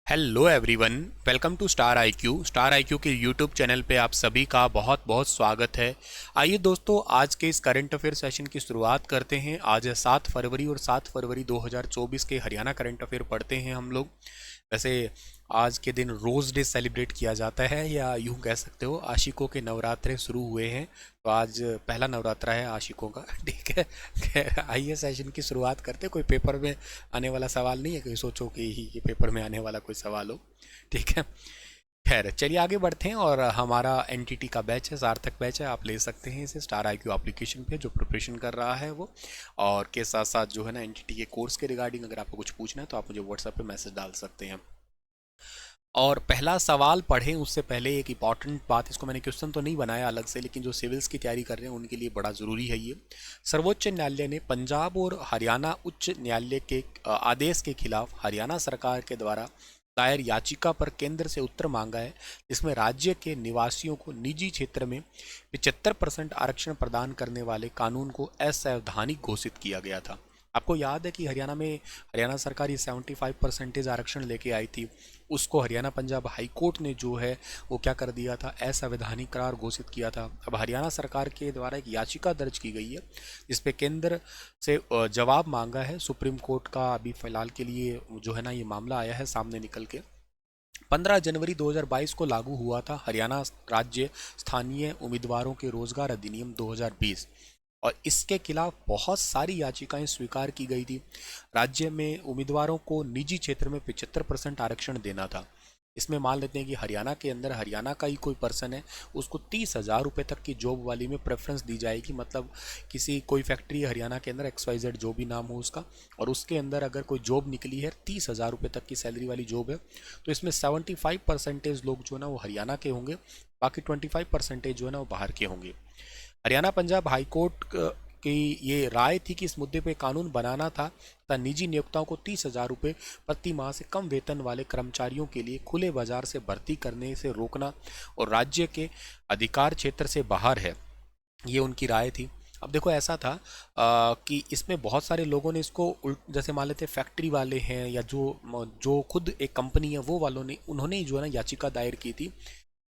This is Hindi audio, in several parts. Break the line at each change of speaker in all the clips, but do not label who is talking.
Hello everyone, welcome to star I Q के यूट्यूब चैनल पे आप सभी का बहुत बहुत स्वागत है। आइए दोस्तों, आज के इस करंट अफेयर सेशन की शुरुआत करते हैं। आज है 7 फरवरी और 7 फरवरी 2024 के हरियाणा करंट अफेयर पढ़ते हैं हम लोग। वैसे आज के दिन रोज़ डे सेलिब्रेट किया जाता है, या यूं कह सकते हो आशिकों के नवरात्रे शुरू हुए हैं। तो आज पहला नवरात्रा है आशिकों का। ठीक है, खैर आइए सेशन की शुरुआत करते। कोई पेपर में आने वाला सवाल नहीं है, कोई सोचो कि ये पेपर में आने वाला कोई सवाल हो। ठीक है, खैर चलिए आगे बढ़ते हैं। और हमारा एनटीटी का बैच है, सार्थक बैच है, आप ले सकते हैं इसे स्टार आईक्यू एप्लीकेशन पे, जो प्रिपरेशन कर रहा है वो। और के साथ साथ जो है ना, एनटीटी के कोर्स के रिगार्डिंग अगर आपको कुछ पूछना है तो आप मुझे व्हाट्सएप पे मैसेज डाल सकते हैं। और पहला सवाल पढ़ें उससे पहले एक इंपॉर्टेंट बात, इसको मैंने क्वेश्चन तो नहीं बनाया अलग से, लेकिन जो सिविल्स की तैयारी कर रहे हैं उनके लिए बड़ा ज़रूरी है ये। सर्वोच्च न्यायालय ने पंजाब और हरियाणा उच्च न्यायालय के आदेश के खिलाफ हरियाणा सरकार के द्वारा दायर याचिका पर केंद्र से उत्तर मांगा है, जिसमें राज्य के निवासियों को निजी क्षेत्र में 75% आरक्षण प्रदान करने वाले कानून को असंवैधानिक घोषित किया गया था। आपको याद है कि हरियाणा सरकार ये 75% आरक्षण लेके आई थी। उसको हरियाणा पंजाब हाई कोर्ट ने जो है वो क्या कर दिया था, असंवैधानिक करार घोषित किया था। अब हरियाणा सरकार के द्वारा एक याचिका दर्ज की गई है, जिसपे केंद्र से जवाब मांगा है। सुप्रीम कोर्ट का अभी फिलहाल के लिए जो है ना ये मामला आया है सामने निकल के। 15 जनवरी 2022 को लागू हुआ था हरियाणा राज्य स्थानीय उम्मीदवारों के रोजगार अधिनियम 2020, और इसके खिलाफ बहुत सारी याचिकाएं स्वीकार की गई थी। राज्य में उम्मीदवारों को निजी क्षेत्र में 75% आरक्षण देना था। इसमें मान लेते हैं कि हरियाणा के अंदर हरियाणा का ही कोई पर्सन है, उसको 30,000 रुपये तक की जॉब वाली में प्रेफरेंस दी जाएगी। मतलब किसी कोई फैक्ट्री हरियाणा के अंदर XYZ जो भी नाम हो उसका, और उसके अंदर अगर कोई जॉब निकली है 30,000 रुपये तक की सैलरी वाली जॉब है, तो इसमें 75% लोग जो है ना वो हरियाणा के होंगे, बाकी 25% जो है ना वो बाहर के होंगे। हरियाणा पंजाब हाई कोर्ट की ये राय थी कि इस मुद्दे पे कानून बनाना था तथा निजी नियोक्ताओं को 30,000 रुपये प्रति माह से कम वेतन वाले कर्मचारियों के लिए खुले बाजार से भर्ती करने से रोकना और राज्य के अधिकार क्षेत्र से बाहर है, ये उनकी राय थी। अब देखो ऐसा था कि इसमें बहुत सारे लोगों ने इसको जैसे मान लेते फैक्ट्री वाले हैं, या जो जो खुद एक कंपनी है वो वालों ने, उन्होंने ही जो है ना याचिका दायर की थी।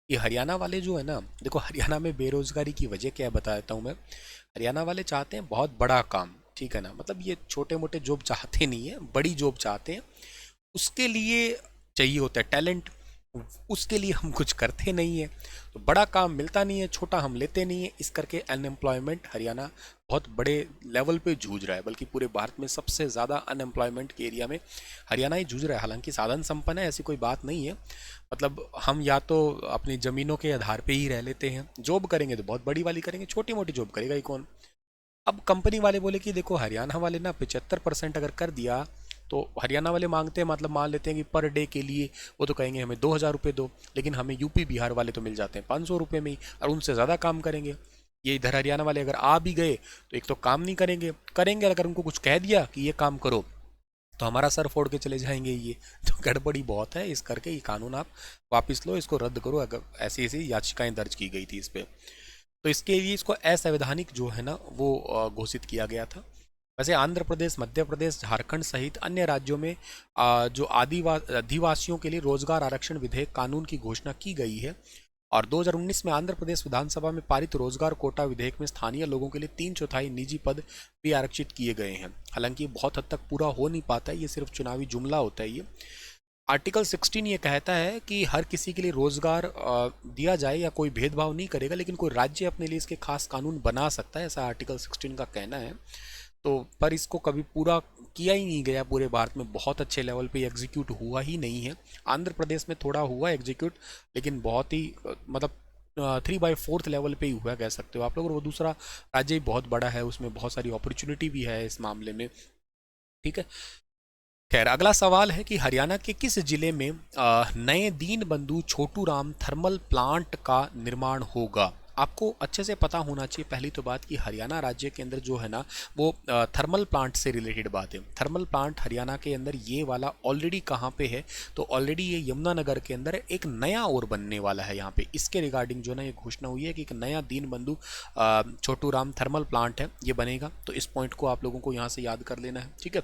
ये हरियाणा वाले जो है ना, देखो हरियाणा में बेरोजगारी की वजह क्या है बता देता हूँ मैं। हरियाणा वाले चाहते हैं बहुत बड़ा काम, ठीक है ना, मतलब ये छोटे मोटे जॉब चाहते नहीं है, बड़ी जॉब चाहते हैं। उसके लिए चाहिए होता है टैलेंट, उसके लिए हम कुछ करते नहीं है, तो बड़ा काम मिलता नहीं है, छोटा हम लेते नहीं है। इस करके अनएम्प्लॉयमेंट हरियाणा बहुत बड़े लेवल पे जूझ रहा है, बल्कि पूरे भारत में सबसे ज़्यादा अनएम्प्लॉयमेंट के एरिया में हरियाणा ही जूझ रहा है। हालांकि साधन संपन्न है, ऐसी कोई बात नहीं है। मतलब हम या तो अपनी ज़मीनों के आधार पे ही रह लेते हैं, जॉब करेंगे तो बहुत बड़ी वाली करेंगे, छोटी मोटी जॉब करेगा ही कौन। अब कंपनी वाले बोले कि देखो हरियाणा वाले ना 75% अगर कर दिया, तो हरियाणा वाले मांगते हैं, मतलब मान लेते हैं कि पर डे के लिए वो तो कहेंगे हमें 2,000 रुपये दो, लेकिन हमें यूपी बिहार वाले तो मिल जाते हैं 500 रुपये में ही, और उनसे ज़्यादा काम करेंगे। ये इधर हरियाणा वाले अगर आ भी गए तो एक तो काम नहीं करेंगे, करेंगे अगर उनको कुछ कह दिया कि ये काम करो तो हमारा सर फोड़ के चले जाएंगे। ये तो गड़बड़ी बहुत है, इस करके ये कानून आप वापस लो, इसको रद्द करो। अगर ऐसी ऐसी याचिकाएं दर्ज की गई थी इस पर, तो इसके लिए इसको असंवैधानिक जो है ना वो घोषित किया गया था। वैसे आंध्र प्रदेश, मध्य प्रदेश, झारखंड सहित अन्य राज्यों में जो आदिवासियों के लिए रोजगार आरक्षण विधेयक कानून की घोषणा की गई है। और 2019 में आंध्र प्रदेश विधानसभा में पारित रोजगार कोटा विधेयक में स्थानीय लोगों के लिए 3/4 निजी पद भी आरक्षित किए गए हैं। हालांकि बहुत हद तक पूरा हो नहीं पाता है, ये सिर्फ चुनावी जुमला होता है ये। आर्टिकल 16 ये कहता है कि हर किसी के लिए रोजगार दिया जाए, या कोई भेदभाव नहीं करेगा, लेकिन कोई राज्य अपने लिए इसके खास कानून बना सकता है, ऐसा आर्टिकल 16 का कहना है। तो पर इसको कभी पूरा किया ही नहीं गया पूरे भारत में, बहुत अच्छे लेवल पे एग्जीक्यूट हुआ ही नहीं है। आंध्र प्रदेश में थोड़ा हुआ एग्जीक्यूट, लेकिन बहुत ही मतलब 3/4 लेवल पे ही हुआ कह सकते हो आप लोग। और वो दूसरा राज्य ही बहुत बड़ा है, उसमें बहुत सारी अपॉर्चुनिटी भी है इस मामले में। ठीक है, खैर अगला सवाल है कि हरियाणा के किस जिले में नए दीनबंधु छोटू राम थर्मल प्लांट का निर्माण होगा। आपको अच्छे से पता होना चाहिए पहली तो बात कि हरियाणा राज्य के अंदर जो है ना वो थर्मल प्लांट से रिलेटेड बात है। थर्मल प्लांट हरियाणा के अंदर ये वाला ऑलरेडी कहाँ पे है, तो ऑलरेडी ये यमुनानगर के अंदर एक नया और बनने वाला है यहाँ पे। इसके रिगार्डिंग जो ना ये घोषणा हुई है कि एक नया दीनबंधु छोटू राम थर्मल प्लांट है, ये बनेगा। तो इस पॉइंट को आप लोगों को यहाँ से याद कर लेना है, ठीक है।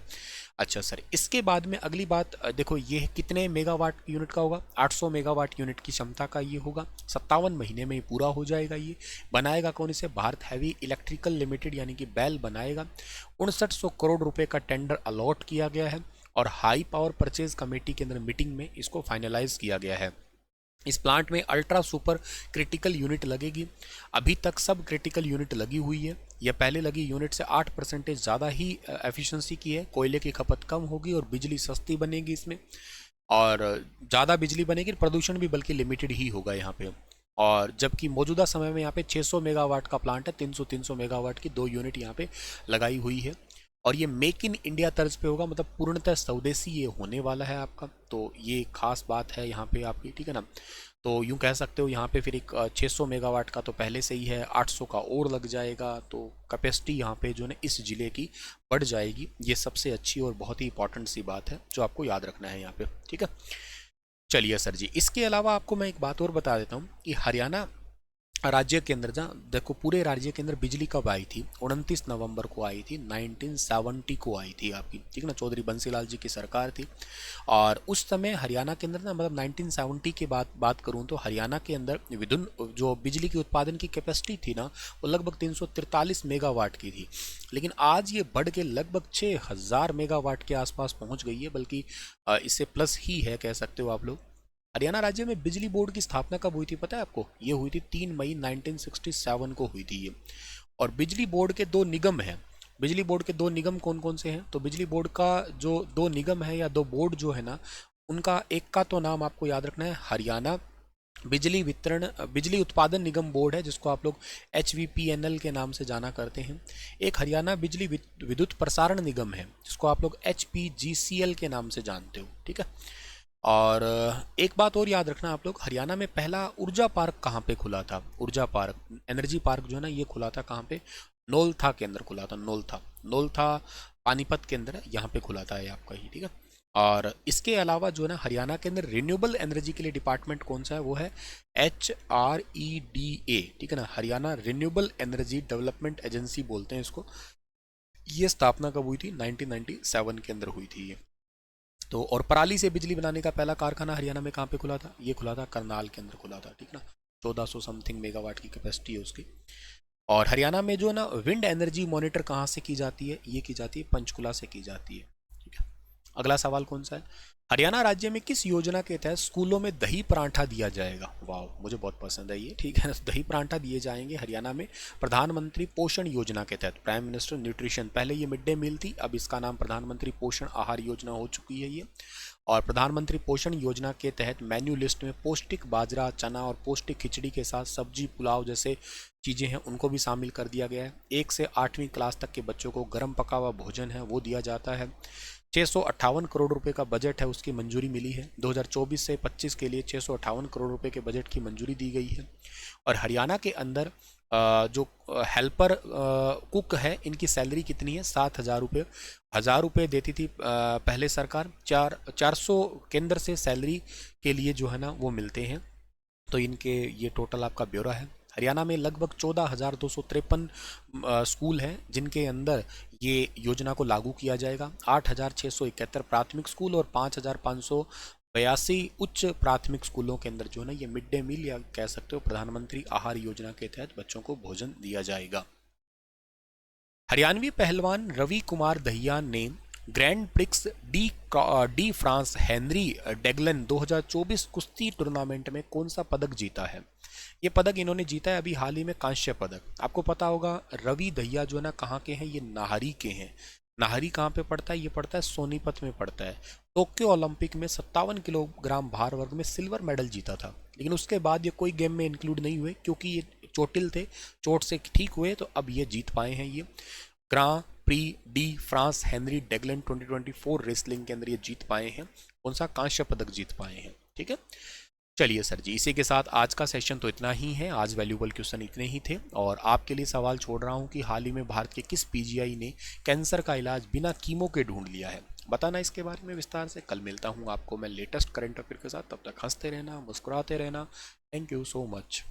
अच्छा सर, इसके बाद में अगली बात देखो, ये कितने मेगावाट यूनिट का होगा? 800 मेगावाट यूनिट की क्षमता का ये होगा। 57 महीने में ये पूरा हो जाएगा। ये बनाएगा कौन इसे? भारत हैवी इलेक्ट्रिकल लिमिटेड यानी कि बैल बनाएगा। 6900 करोड़ रुपए का टेंडर अलॉट किया गया है और हाई पावर परचेज कमेटी के अंदर मीटिंग में इसको फाइनलाइज किया गया है। इस प्लांट में अल्ट्रा सुपर क्रिटिकल यूनिट लगेगी। अभी तक सब क्रिटिकल यूनिट लगी हुई है। यह पहले लगी यूनिट से 8% ज़्यादा ही एफिशिएंसी की है। कोयले की खपत कम होगी और बिजली सस्ती बनेगी इसमें, और ज़्यादा बिजली बनेगी, प्रदूषण भी बल्कि लिमिटेड ही होगा यहाँ पे। और जबकि मौजूदा समय में यहाँ पे 600 मेगावाट का प्लांट है, 300 मेगावाट की 2 यूनिट यहाँ पे लगाई हुई है। और ये मेक इन इंडिया तर्ज पे होगा, मतलब पूर्णतः स्वदेशी ये होने वाला है आपका। तो ये खास बात है यहाँ पे आपकी, ठीक है ना। तो यूँ कह सकते हो यहाँ पे फिर एक 600 मेगावाट का तो पहले से ही है, 800 का और लग जाएगा, तो कैपेसिटी यहाँ पे जो है इस ज़िले की बढ़ जाएगी। ये सबसे अच्छी और बहुत ही इंपॉर्टेंट सी बात है जो आपको याद रखना है यहाँ पे, ठीक है। चलिए सर जी, इसके अलावा आपको मैं एक बात और बता देता हूँ कि हरियाणा राज्य के अंदर, जहाँ देखो पूरे राज्य के अंदर बिजली कब आई थी? 29 नवंबर को आई थी, 1970 को आई थी आपकी, ठीक है ना। चौधरी बंसीलाल जी की सरकार थी। और उस समय हरियाणा के अंदर ना, मतलब 1970 के बाद बात करूँ तो हरियाणा के अंदर विद्युत जो बिजली की उत्पादन की कैपेसिटी थी ना, वो लगभग 343 मेगावाट की थी। लेकिन आज ये बढ़ के लगभग 6000 मेगावाट के आसपास पहुँच गई है, बल्कि इससे प्लस ही है कह सकते हो आप लोग। हरियाणा राज्य में बिजली बोर्ड की स्थापना कब हुई थी पता है आपको? ये हुई थी 3 मई 1967 को हुई थी ये। और बिजली बोर्ड के 2 निगम हैं। बिजली बोर्ड के 2 निगम कौन कौन से हैं? तो बिजली बोर्ड का जो 2 निगम है या 2 बोर्ड जो है ना, उनका एक का तो नाम आपको याद रखना है, हरियाणा बिजली वितरण बिजली उत्पादन निगम बोर्ड है, जिसको आप लोग HVPNL के नाम से जाना करते हैं। एक हरियाणा बिजली विद्युत प्रसारण निगम है, जिसको आप लोग HPGCL के नाम से जानते हो, ठीक है। और एक बात और याद रखना आप लोग, हरियाणा में पहला ऊर्जा पार्क कहाँ पे खुला था? ऊर्जा पार्क, एनर्जी पार्क जो है ना, ये खुला था कहाँ पे? नौलथा के अंदर खुला था। नौलथा पानीपत के अंदर यहाँ पे खुला था ये आपका ही, ठीक है। और इसके अलावा जो है ना, हरियाणा के अंदर रिन्यूएबल एनर्जी के लिए डिपार्टमेंट कौन सा है? वो है HREDA, ठीक है ना, Haryana renewable energy development agency बोलते हैं इसको। ये स्थापना कब हुई थी? 1997 के अंदर हुई थी ये। तो और पराली से बिजली बनाने का पहला कारखाना हरियाणा में कहाँ पे खुला था? ये खुला था करनाल के अंदर खुला था, ठीक ना। 1400 समथिंग मेगावाट की कैपेसिटी है उसकी। और हरियाणा में जो है ना, विंड एनर्जी मॉनिटर कहाँ से की जाती है? ये की जाती है पंचकुला से की जाती है, ठीक है। अगला सवाल कौन सा है? हरियाणा राज्य में किस योजना के तहत स्कूलों में दही परांठा दिया जाएगा? वाह, मुझे बहुत पसंद है ये, ठीक है। दही परांठा दिए जाएंगे हरियाणा में प्रधानमंत्री पोषण योजना के तहत, प्राइम मिनिस्टर न्यूट्रिशन। पहले ये मिड डे मील थी, अब इसका नाम प्रधानमंत्री पोषण आहार योजना हो चुकी है ये। और प्रधानमंत्री पोषण योजना के तहत मेन्यू लिस्ट में पौष्टिक बाजरा, चना और पौष्टिक खिचड़ी के साथ सब्जी, पुलाव जैसे चीज़ें हैं उनको भी शामिल कर दिया गया है। 1 से 8वीं क्लास तक के बच्चों को गर्म पका हुआ भोजन है वो दिया जाता है। 658 करोड़ रुपए का बजट है, उसकी मंजूरी मिली है। 2024 से 25 के लिए 658 करोड़ रुपए के बजट की मंजूरी दी गई है। और हरियाणा के अंदर जो हेल्पर कुक है, इनकी सैलरी कितनी है? 7,000 रुपये। 1,000 रुपये देती थी पहले सरकार। 400 केंद्र से सैलरी के लिए जो है ना वो मिलते हैं। तो इनके ये टोटल आपका ब्यौरा है। हरियाणा में लगभग 14,253 स्कूल हैं जिनके अंदर ये योजना को लागू किया जाएगा। 8,671 प्राथमिक स्कूल और 5,582 उच्च प्राथमिक स्कूलों के अंदर जो है ना, ये मिड डे मील या कह सकते हो प्रधानमंत्री आहार योजना के तहत बच्चों को भोजन दिया जाएगा। हरियाणवी पहलवान रवि कुमार दहियान ने Grand Prix de France Henri Deglane 2024 कुश्ती टूर्नामेंट में कौन सा पदक जीता है? ये पदक इन्होंने जीता है अभी हाल ही में, कांस्य पदक। आपको पता होगा रवि दहिया जो है ना कहाँ के हैं? ये नाहरी के हैं। नाहरी कहाँ पे पड़ता है? ये पड़ता है सोनीपत में पड़ता है। टोक्यो ओलंपिक में 57 किलोग्राम भार वर्ग में सिल्वर मेडल जीता था, लेकिन उसके बाद ये कोई गेम में इंक्लूड नहीं हुए क्योंकि ये चोटिल थे, चोट से ठीक हुए, तो अब ये जीत पाए हैं ये Grand Prix de France Henri Deglane 2024 wrestling के अंदर ये जीत पाए हैं। कौन सा? कांस्य पदक जीत पाए हैं, ठीक है। चलिए सर जी, इसी के साथ आज का सेशन तो इतना ही है। आज वैल्यूबल क्वेश्चन इतने ही थे और आपके लिए सवाल छोड़ रहा हूँ कि हाल ही में भारत के किस पीजीआई ने कैंसर का इलाज बिना कीमो के ढूंढ लिया है? बताना इसके बारे में विस्तार से। कल मिलता हूँ आपको मैं लेटेस्ट करंट अफेयर के साथ, तब तक हंसते रहना, मुस्कुराते रहना। Thank you so much.